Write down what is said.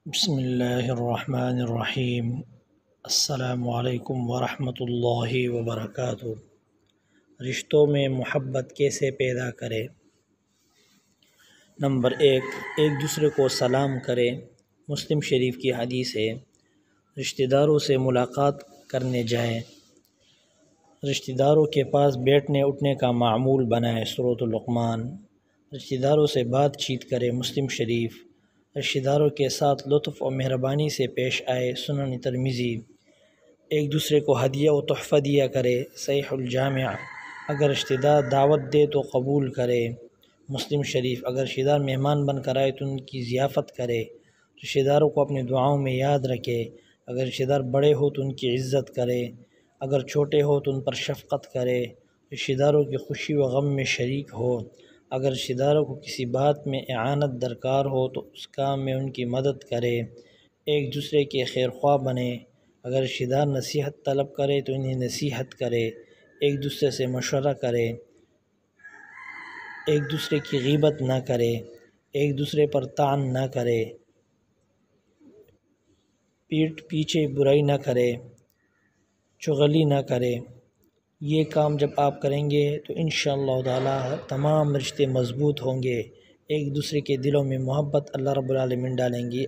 بسم اللہ الرحمن الرحیم۔ السلام علیکم ورحمۃ اللہ وبرکاتہ۔ رشتوں میں محبت کیسے پیدا کریں؟ نمبر 1، ایک دوسرے کو سلام کریں۔ مسلم شریف کی حدیث ہے، رشتہ داروں سے ملاقات کرنے جائیں، رشتہ داروں کے پاس بیٹھنے اٹھنے کا معمول بنائیں۔ سورۃ لقمان۔ رشتہ داروں سے بات چیت کریں۔ مسلم شریف۔ رشتہ داروں کے ساتھ لطف و مہربانی سے پیش آئے۔ سنن ترمذی۔ ایک دوسرے کو ہدیہ و تحفہ دیا کرے۔ صحیح الجامع۔ اگر رشتہ دار دعوت دے تو قبول کرے۔ مسلم شریف۔ اگر رشتہ دار مہمان بن کر آئے تو ان کی ضیافت کرے۔ رشتہ داروں کو اپنی دعاؤں میں یاد رکھے۔ اگر رشتہ دار بڑے ہو تو ان کی عزت کرے، اگر چھوٹے ہو تو ان پر شفقت کرے۔ رشتہ داروں کی خوشی و غم میں شریک ہو۔ اگر رشتہ داروں کو کسی بات میں اعانت درکار ہو تو اس کام میں ان کی مدد کرے۔ ایک دوسرے کے خیر خواہ بنے۔ اگر رشتہ دار نصیحت طلب کرے تو انہیں نصیحت کرے۔ ایک دوسرے سے مشورہ کرے۔ ایک دوسرے کی غیبت نہ کرے۔ ایک دوسرے پر طعن نہ کرے۔ پیٹھ پیچھے برائی نہ کرے، چغلی نہ کرے۔ یہ کام جب آپ کریں گے تو انشاءاللہ تعالی تمام رشتے مضبوط ہوں گے۔ ایک دوسرے کے دلوں میں محبت اللہ رب العالمین ڈالیں گے۔